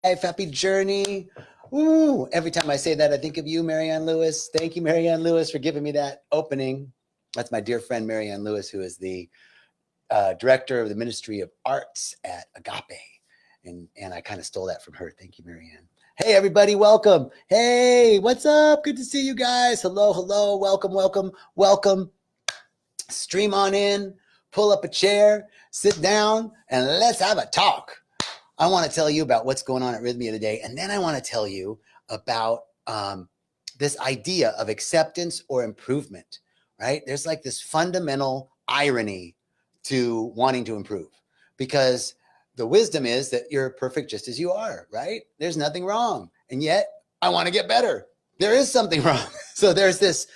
happy journey. Ooh, every time I say that, I think of you, Marianne Lewis. Thank you, Marianne Lewis, for giving me that opening. That's my dear friend, Marianne Lewis, who is the director of the Ministry of Arts at Agape. And I kind of stole that from her. Thank you, Marianne. Hey, everybody, welcome. Hey, what's up? Good to see you guys. Hello, hello. Welcome, welcome, welcome. Stream on in, pull up a chair, sit down, and let's have a talk. I want to tell you about what's going on at Rhythmia today, and then I want to tell you about this idea of acceptance or improvement, right? There's like this fundamental irony to wanting to improve, because the wisdom is that you're perfect just as you are, right? There's nothing wrong, and yet I want to get better. There is something wrong. So there's this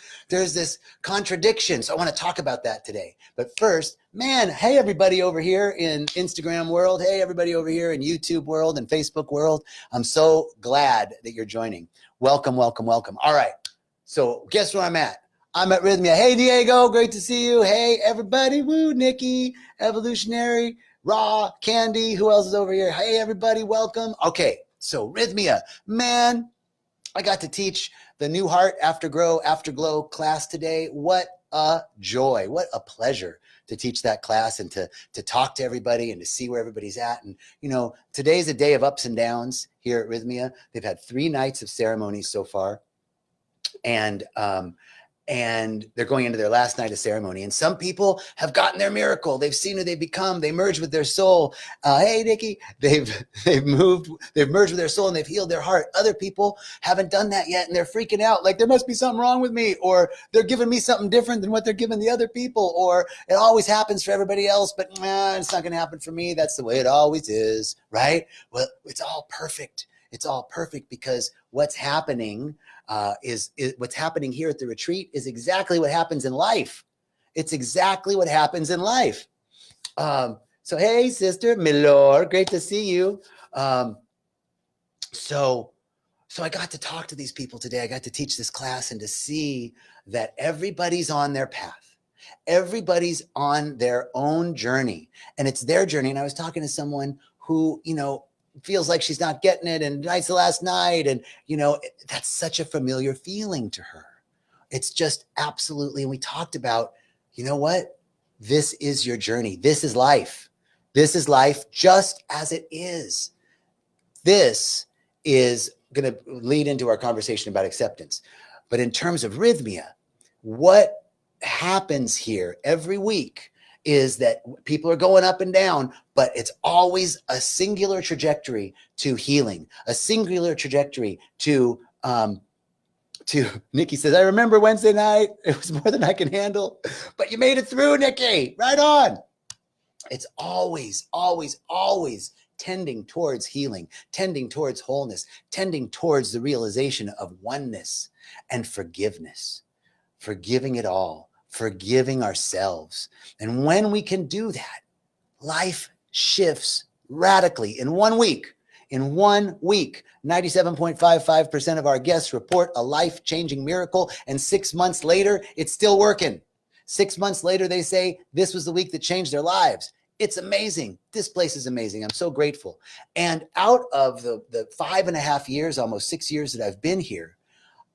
contradiction. So I want to talk about that today. But first, man, hey, everybody over here in Instagram world. Hey, everybody over here in YouTube world and Facebook world. I'm so glad that you're joining. Welcome, welcome, welcome. All right. So guess where I'm at? I'm at Rhythmia. Hey, Diego, great to see you. Hey, everybody. Woo, Nikki, Evolutionary, Raw, Candy. Who else is over here? Hey, everybody, welcome. Okay, so Rhythmia, man, I got to teach the New Heart Afterglow class today. What a joy. What a pleasure to teach that class and to talk to everybody and to see where everybody's at. And, you know, today's a day of ups and downs here at Rhythmia. They've had 3 nights of ceremonies so far. And they're going into their last night of ceremony. And some people have gotten their miracle. They've seen who they've become. They merged with their soul. Hey, Nikki, they've merged with their soul and they've healed their heart. Other people haven't done that yet, and they're freaking out like there must be something wrong with me, or they're giving me something different than what they're giving the other people, or it always happens for everybody else, but it's not going to happen for me. That's the way it always is, right? Well, it's all perfect. It's all perfect because what's happening is what's happening here at the retreat is exactly what happens in life. It's exactly what happens in life. So, hey, sister, Milor, great to see you. So I got to talk to these people today. I got to teach this class and to see that everybody's on their path. Everybody's on their own journey, and it's their journey. And I was talking to someone who, you know, feels like she's not getting it, and tonight's the last night, and you know, that's such a familiar feeling to her. It's just absolutely. And we talked about, you know what, this is your journey. This is life just as it is. This is going to lead into our conversation about acceptance. But in terms of Rhythmia, what happens here every week is that people are going up and down, but it's always a singular trajectory to healing, a singular trajectory to Nikki says, I remember Wednesday night. It was more than I can handle, but you made it through, Nikki. Right on. It's always, always, always tending towards healing, tending towards wholeness, tending towards the realization of oneness and forgiveness, forgiving it all, forgiving ourselves. And when we can do that, life shifts radically in 1 week. In 1 week, 97.55% of our guests report a life-changing miracle, and 6 months later, it's still working. 6 months later, they say, this was the week that changed their lives. It's amazing. This place is amazing. I'm so grateful. And out of the 5.5 years, almost 6 years that I've been here,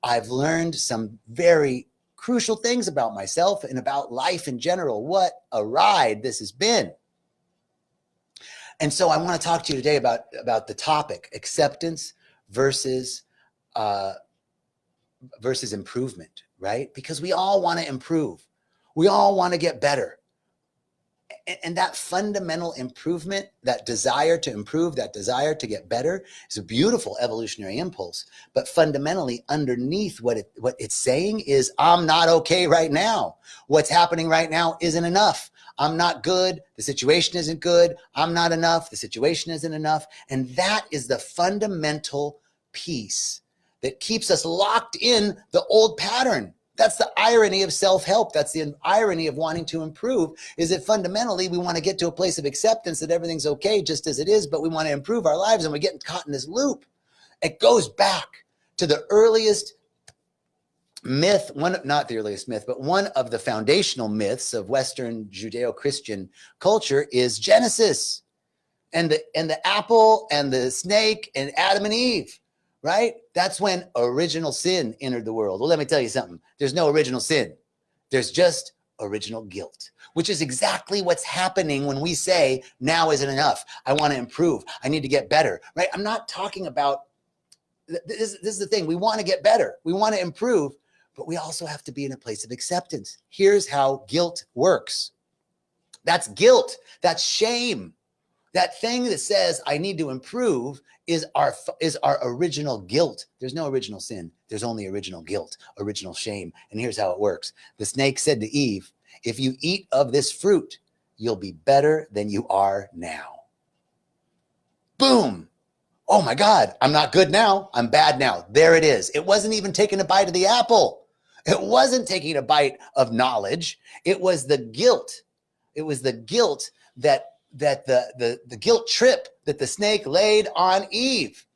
I've learned some very crucial things about myself and about life in general. What a ride this has been. And so I want to talk to you today about the topic, acceptance versus improvement, right? Because we all want to improve. We all want to get better. And that fundamental improvement, that desire to improve, that desire to get better is a beautiful evolutionary impulse. But fundamentally underneath what it's saying is, I'm not okay right now. What's happening right now isn't enough. I'm not good. The situation isn't good. I'm not enough. The situation isn't enough. And that is the fundamental piece that keeps us locked in the old pattern. That's the irony of self-help. That's the irony of wanting to improve, is that fundamentally we want to get to a place of acceptance that everything's okay just as it is, but we want to improve our lives, and we're getting caught in this loop. It goes back to the earliest myth, not the earliest myth, but one of the foundational myths of Western Judeo-Christian culture is Genesis. and the apple and the snake and Adam and Eve, right? That's when original sin entered the world. Well, let me tell you something. There's no original sin. There's just original guilt, which is exactly what's happening when we say now isn't enough. I want to improve. I need to get better, right? I'm not talking about this is the thing. We want to get better. We want to improve, but we also have to be in a place of acceptance. Here's how guilt works. That's guilt. That's shame. That thing that says I need to improve is our original guilt. There's no original sin. There's only original guilt, original shame. And here's how it works. The snake said to Eve, if you eat of this fruit, you'll be better than you are now. Boom. Oh my God, I'm not good now. I'm bad now. There it is. It wasn't even taking a bite of the apple. It wasn't taking a bite of knowledge. It was the guilt. It was the guilt that the guilt trip that the snake laid on Eve.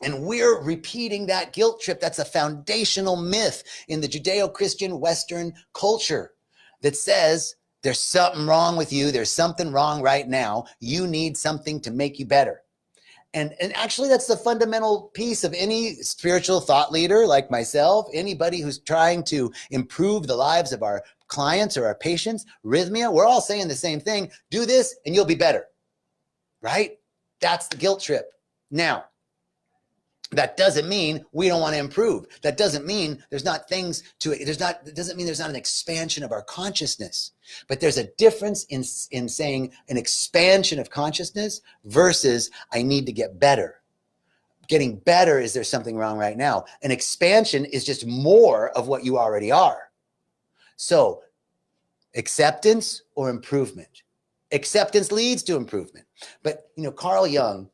And we're repeating that guilt trip. That's a foundational myth in the Judeo-Christian Western culture that says there's something wrong with you. There's something wrong right now. You need something to make you better. And actually, that's the fundamental piece of any spiritual thought leader like myself, anybody who's trying to improve the lives of our clients or our patients. Rhythmia, we're all saying the same thing. Do this and you'll be better, right? That's the guilt trip. Now, that doesn't mean we don't want to improve. That doesn't mean there's not things to it. It doesn't mean there's not an expansion of our consciousness. But there's a difference in saying an expansion of consciousness versus I need to get better. Getting better is there's something wrong right now. An expansion is just more of what you already are. So acceptance or improvement. Acceptance leads to improvement. But, Carl Jung,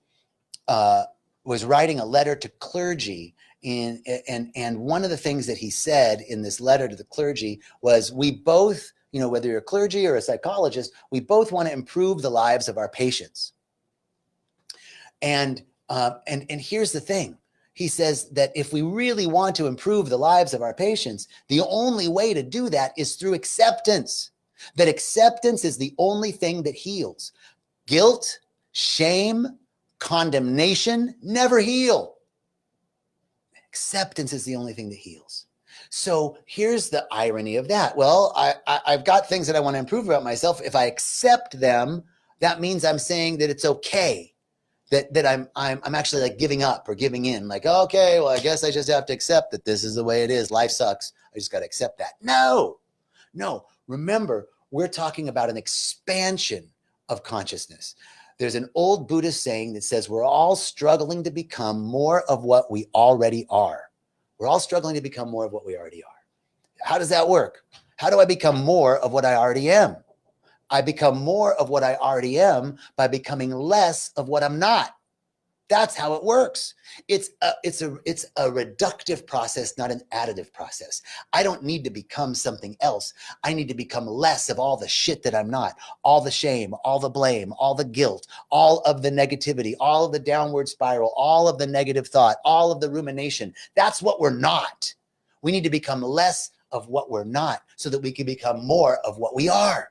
was writing a letter to clergy and one of the things that he said in this letter to the clergy was we both, whether you're a clergy or a psychologist, we both want to improve the lives of our patients. And here's the thing. He says that if we really want to improve the lives of our patients, the only way to do that is through acceptance. That acceptance is the only thing that heals. Guilt, shame, condemnation never heal. Acceptance is the only thing that heals. So here's the irony of that. Well, I've got things that I want to improve about myself. If I accept them, that means I'm saying that it's okay, that I'm actually like giving up or giving in. Like, okay, well, I guess I just have to accept that this is the way it is. Life sucks. I just got to accept that. No. Remember, we're talking about an expansion of consciousness. There's an old Buddhist saying that says we're all struggling to become more of what we already are. We're all struggling to become more of what we already are. How does that work? How do I become more of what I already am? I become more of what I already am by becoming less of what I'm not. That's how it works. It's a reductive process, not an additive process. I don't need to become something else. I need to become less of all the shit that I'm not, all the shame, all the blame, all the guilt, all of the negativity, all of the downward spiral, all of the negative thought, all of the rumination. That's what we're not. We need to become less of what we're not so that we can become more of what we are.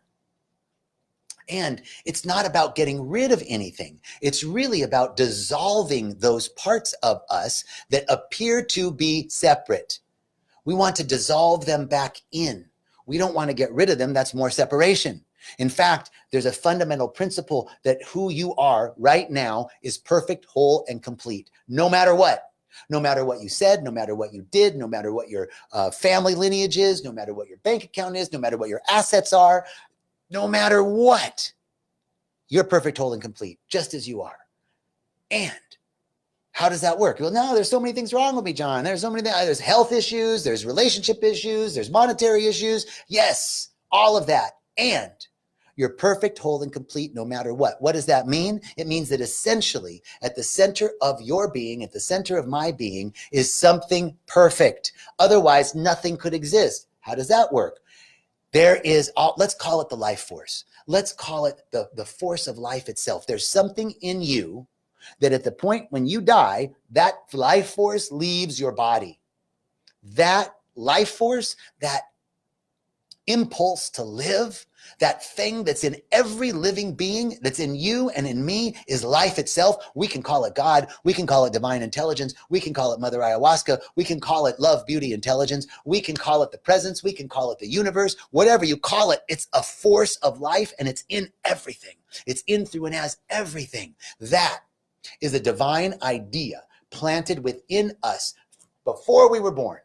And it's not about getting rid of anything. It's really about dissolving those parts of us that appear to be separate. We want to dissolve them back in. We don't want to get rid of them. That's more separation. In fact, there's a fundamental principle that who you are right now is perfect, whole, and complete, no matter what. No matter what you said, no matter what you did, no matter what your family lineage is, no matter what your bank account is, no matter what your assets are, no matter what, you're perfect, whole, and complete, just as you are. And how does that work? Well, no, there's so many things wrong with me, John. There's so many things. There's health issues, there's relationship issues, there's monetary issues. Yes, all of that. And you're perfect, whole, and complete no matter what. What does that mean? It means that essentially at the center of your being, at the center of my being, is something perfect. Otherwise, nothing could exist. How does that work? There is, let's call it the life force. Let's call it the force of life itself. There's something in you that at the point when you die, that life force leaves your body. That life force, that impulse to live, that thing that's in every living being, that's in you and in me, is life itself. We can call it God. We can call it divine intelligence. We can call it Mother Ayahuasca. We can call it love, beauty, intelligence. We can call it the presence. We can call it the universe. Whatever you call it, it's a force of life, and it's in everything. It's in, through, and as everything. That is a divine idea planted within us before we were born.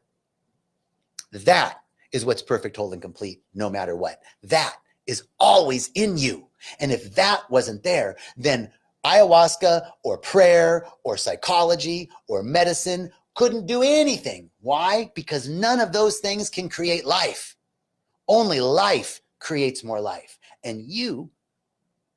That is what's perfect, whole, and complete, no matter what. That is always in you. And if that wasn't there, then ayahuasca or prayer or psychology or medicine couldn't do anything. Why? Because none of those things can create life. Only life creates more life. And you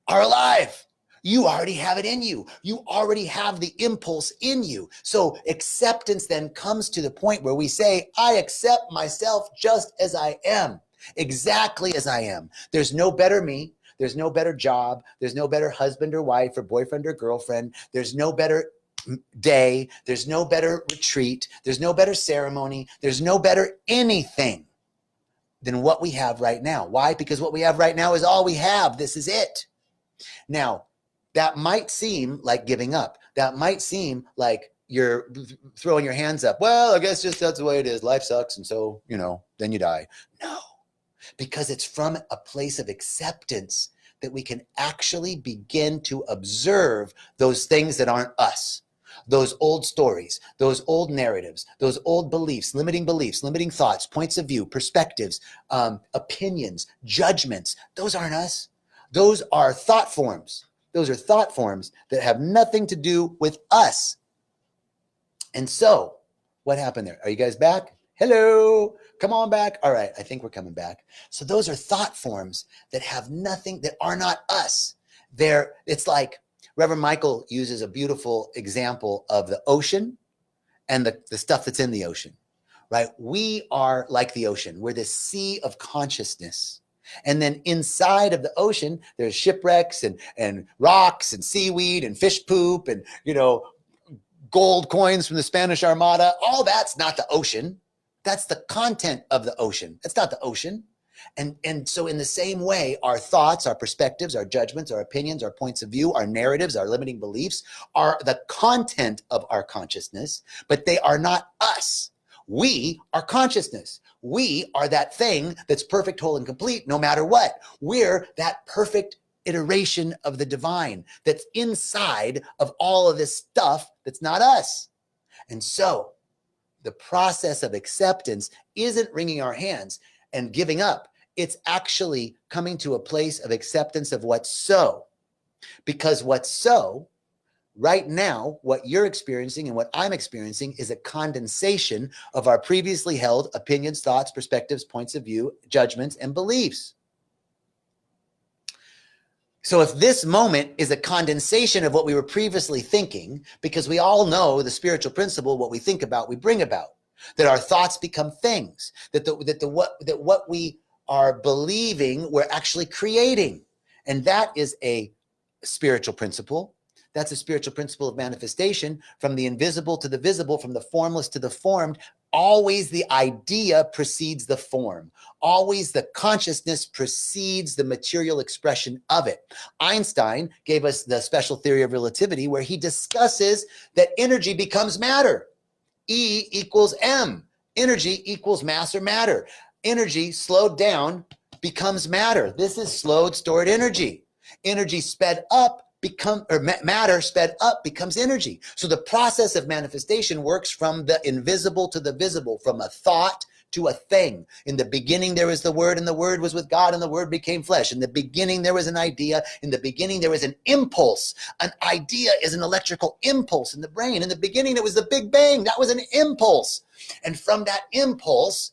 are alive. You already have it in you. You already have the impulse in you. So acceptance then comes to the point where we say, I accept myself just as I am, exactly as I am. There's no better me. There's no better job. There's no better husband or wife or boyfriend or girlfriend. There's no better day. There's no better retreat. There's no better ceremony. There's no better anything than what we have right now. Why? Because what we have right now is all we have. This is it. Now, that might seem like giving up. That might seem like you're throwing your hands up. Well, I guess just that's the way it is. Life sucks. And so, then you die. No, because it's from a place of acceptance that we can actually begin to observe those things that aren't us. Those old stories, those old narratives, those old beliefs, limiting thoughts, points of view, perspectives, opinions, judgments. Those aren't us. Those are thought forms. Those are thought forms that have nothing to do with us. And so, what happened there? Are you guys back? Hello, come on back. All right, I think we're coming back. So those are thought forms that have nothing, that are not us. It's like Reverend Michael uses a beautiful example of the ocean and the stuff that's in the ocean, right? We are like the ocean. We're this sea of consciousness. And then inside of the ocean, there's shipwrecks and rocks and seaweed and fish poop and, gold coins from the Spanish Armada. All that's not the ocean. That's the content of the ocean. That's not the ocean. And so in the same way, our thoughts, our perspectives, our judgments, our opinions, our points of view, our narratives, our limiting beliefs are the content of our consciousness, but they are not us. We are consciousness. We are that thing that's perfect, whole, and complete no matter what. We're that perfect iteration of the divine that's inside of all of this stuff that's not us. And so the process of acceptance isn't wringing our hands and giving up. It's actually coming to a place of acceptance of what's so. Because what's so, right now, what you're experiencing and what I'm experiencing is a condensation of our previously held opinions, thoughts, perspectives, points of view, judgments, and beliefs. So if this moment is a condensation of what we were previously thinking, because we all know the spiritual principle, what we think about, we bring about, that our thoughts become things, that what we are believing, we're actually creating. And that is a spiritual principle. That's a spiritual principle of manifestation, from the invisible to the visible, from the formless to the formed. Always the idea precedes the form. Always the consciousness precedes the material expression of it. Einstein gave us the special theory of relativity, where he discusses that energy becomes matter. E equals M. Energy equals mass or matter. Energy slowed down becomes matter. This is slowed, stored energy. Energy sped up matter sped up becomes energy. So the process of manifestation works from the invisible to the visible, from a thought to a thing. In the beginning, there was the Word, and the Word was with God, and the Word became flesh. In the beginning, there was an idea. In the beginning, there was an impulse. An idea is an electrical impulse in the brain. In the beginning, it was the Big Bang. That was an impulse. And from that impulse,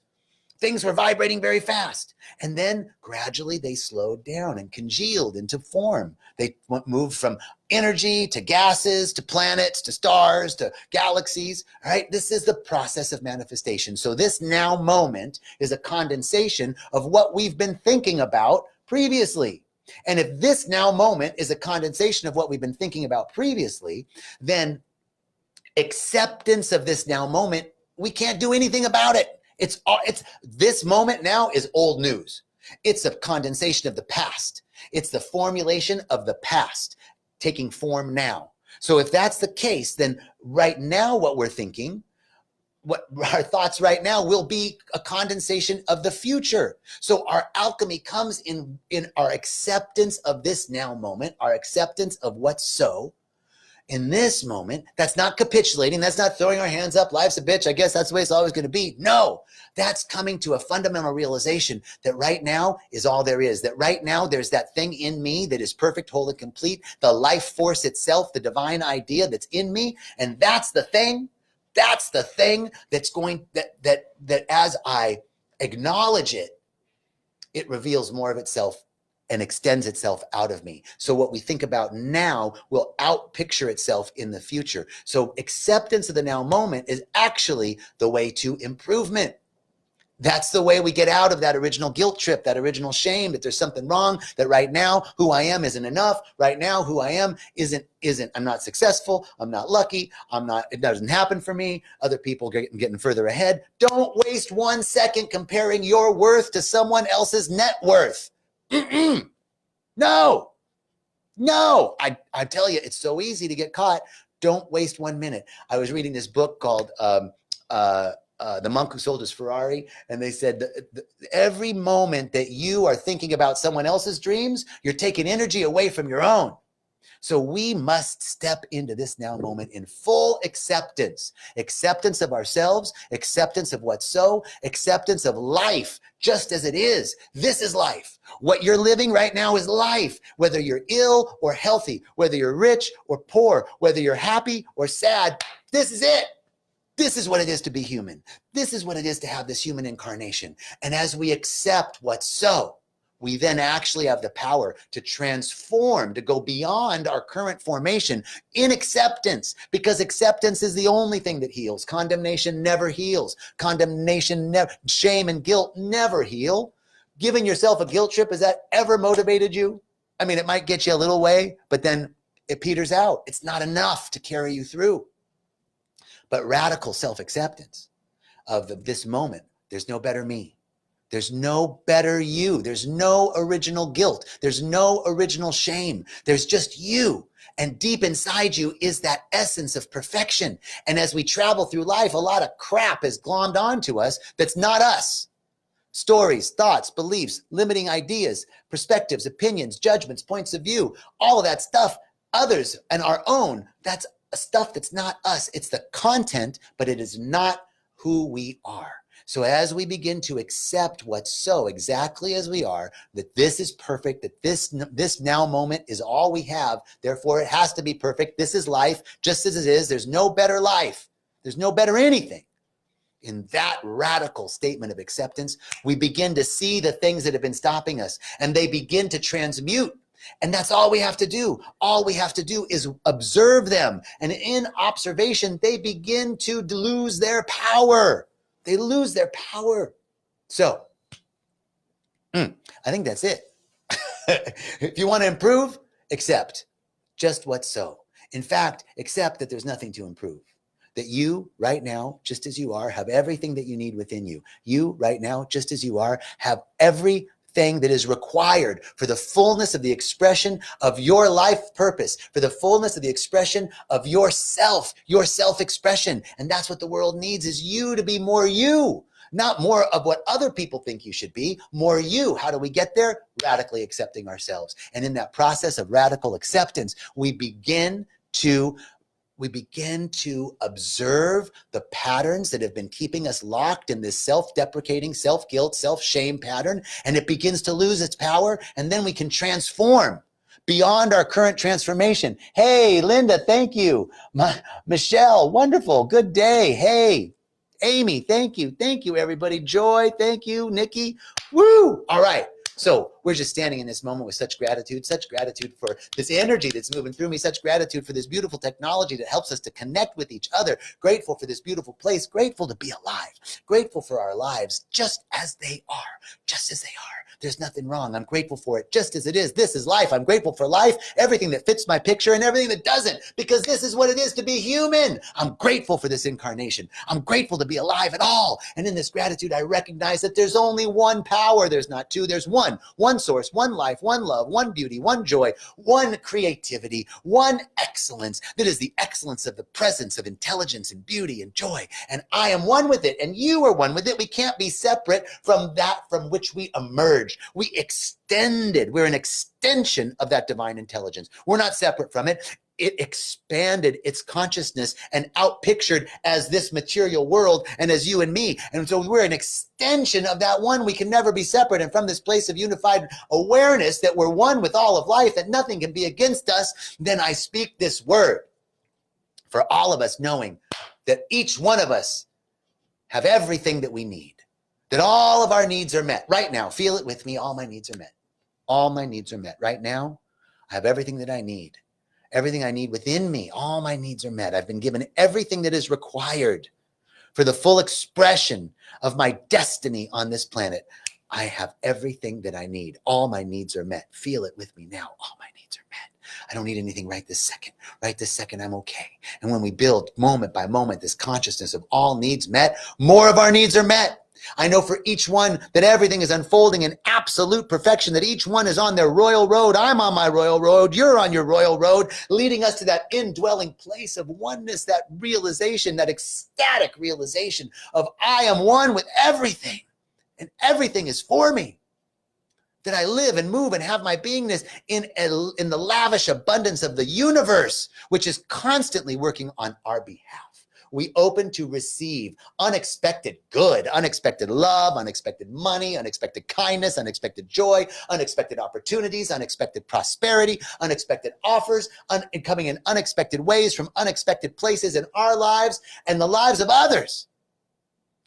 things were vibrating very fast. And then gradually they slowed down and congealed into form. They moved from energy to gases, to planets, to stars, to galaxies. All right. This is the process of manifestation. So this now moment is a condensation of what we've been thinking about previously. And if this now moment is a condensation of what we've been thinking about previously, then acceptance of this now moment, we can't do anything about it. It's this moment now is old news. It's a condensation of the past. It's the formulation of the past taking form now. So if that's the case, then right now what we're thinking, what our thoughts right now will be a condensation of the future. So our alchemy comes in our acceptance of this now moment, our acceptance of what's so in this moment. That's not capitulating. That's not throwing our hands up. Life's a bitch. I guess that's the way it's always going to be. No, that's coming to a fundamental realization that right now is all there is. That right now there's that thing in me that is perfect, whole, and complete. The life force itself, the divine idea that's in me. And that's the thing. That's the thing that's going, that as I acknowledge it, it reveals more of itself and extends itself out of me. So what we think about now will outpicture itself in the future. So acceptance of the now moment is actually the way to improvement. That's the way we get out of that original guilt trip, that original shame, that there's something wrong, that right now who I am isn't enough. Right now who I am isn't, I'm not successful. I'm not lucky. It doesn't happen for me. Other people getting further ahead. Don't waste 1 second comparing your worth to someone else's net worth. No. I tell you, it's so easy to get caught. Don't waste 1 minute. I was reading this book called, The Monk Who Sold His Ferrari, and they said that every moment that you are thinking about someone else's dreams, you're taking energy away from your own. So we must step into this now moment in full acceptance of ourselves, acceptance of what's so, acceptance of life just as it is. This is life. What you're living right now is life, whether you're ill or healthy, whether you're rich or poor, whether you're happy or sad. This is it. This is what it is to be human. This is what it is to have this human incarnation. And as we accept what's so, we then actually have the power to transform, to go beyond our current formation in acceptance, because acceptance is the only thing that heals. Condemnation never heals. Shame and guilt never heal. Giving yourself a guilt trip, has that ever motivated you? I mean, it might get you a little way, but then it peters out. It's not enough to carry you through. But radical self-acceptance of this moment, there's no better me. There's no better you. There's no original guilt. There's no original shame. There's just you. And deep inside you is that essence of perfection. And as we travel through life, a lot of crap is glommed onto us that's not us. Stories, thoughts, beliefs, limiting ideas, perspectives, opinions, judgments, points of view, all of that stuff, others and our own, that's stuff that's not us. It's the content, but it is not who we are. So as we begin to accept what's so exactly as we are, that this is perfect, that this now moment is all we have, therefore it has to be perfect. This is life just as it is. There's no better life. There's no better anything. In that radical statement of acceptance, we begin to see the things that have been stopping us, and they begin to transmute. And that's all we have to do. All we have to do is observe them. And in observation, they begin to lose their power. They lose their power. So, I think that's it. If you want to improve, accept just what's so. In fact, accept that there's nothing to improve. That you right now, just as you are, have everything that you need within you. You right now, just as you are, have everything that is required for the fullness of the expression of your life purpose, for the fullness of the expression of yourself, your self-expression. And that's what the world needs, is you to be more you, not more of what other people think you should be, more you. How do we get there? Radically accepting ourselves. And in that process of radical acceptance, we begin to observe the patterns that have been keeping us locked in this self-deprecating, self-guilt, self-shame pattern, and it begins to lose its power, and then we can transform beyond our current transformation. Hey, Linda, thank you. Michelle, wonderful, good day. Hey, Amy, thank you. Thank you, everybody. Joy, thank you. Nikki, woo. All right. So we're just standing in this moment with such gratitude for this energy that's moving through me, such gratitude for this beautiful technology that helps us to connect with each other, grateful for this beautiful place, grateful to be alive, grateful for our lives just as they are, just as they are. There's nothing wrong. I'm grateful for it just as it is. This is life. I'm grateful for life, everything that fits my picture and everything that doesn't, because this is what it is to be human. I'm grateful for this incarnation. I'm grateful to be alive at all. And in this gratitude, I recognize that there's only one power. There's not two. There's one source, one life, one love, one beauty, one joy, one creativity, one excellence. That is the excellence of the presence of intelligence and beauty and joy. And I am one with it, and you are one with it. We can't be separate from that from which we emerged. We extended. We're an extension of that divine intelligence. We're not separate from it. It expanded its consciousness and outpictured as this material world and as you and me. And so we're an extension of that one. We can never be separate. And from this place of unified awareness that we're one with all of life, that nothing can be against us, then I speak this word for all of us, knowing that each one of us have everything that we need, that all of our needs are met right now. Feel it with me. All my needs are met. All my needs are met right now. I have everything that I need. Everything I need within me, all my needs are met. I've been given everything that is required for the full expression of my destiny on this planet. I have everything that I need. All my needs are met. Feel it with me now. All my needs are met. I don't need anything right this second. Right this second, I'm okay. And when we build moment by moment this consciousness of all needs met, more of our needs are met. I know for each one that everything is unfolding in absolute perfection, that each one is on their royal road. I'm on my royal road. You're on your royal road, leading us to that indwelling place of oneness, that realization, that ecstatic realization of I am one with everything, and everything is for me. That I live and move and have my beingness in the lavish abundance of the universe, which is constantly working on our behalf. We open to receive unexpected good, unexpected love, unexpected money, unexpected kindness, unexpected joy, unexpected opportunities, unexpected prosperity, unexpected offers, coming in unexpected ways from unexpected places in our lives and the lives of others.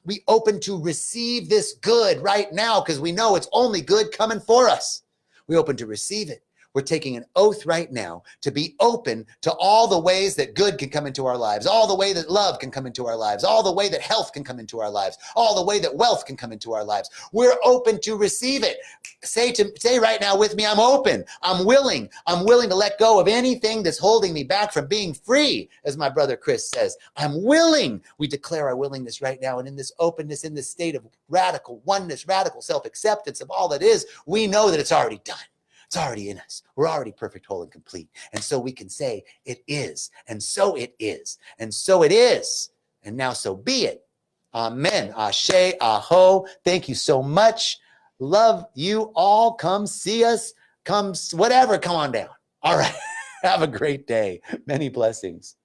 We open to receive this good right now because we know it's only good coming for us. We open to receive it. We're taking an oath right now to be open to all the ways that good can come into our lives, all the way that love can come into our lives, all the way that health can come into our lives, all the way that wealth can come into our lives. We're open to receive it. Say right now with me, I'm open. I'm willing to let go of anything that's holding me back from being free, as my brother Chris says. I'm willing. We declare our willingness right now. And in this openness, in this state of radical oneness, radical self-acceptance of all that is, we know that it's already done. It's already in us. We're already perfect, whole, and complete. And so we can say, it is. And so it is. And so it is. And now so be it. Amen. Ashe, aho. Thank you so much. Love you all. Come see us. Come, whatever. Come on down. All right. Have a great day. Many blessings.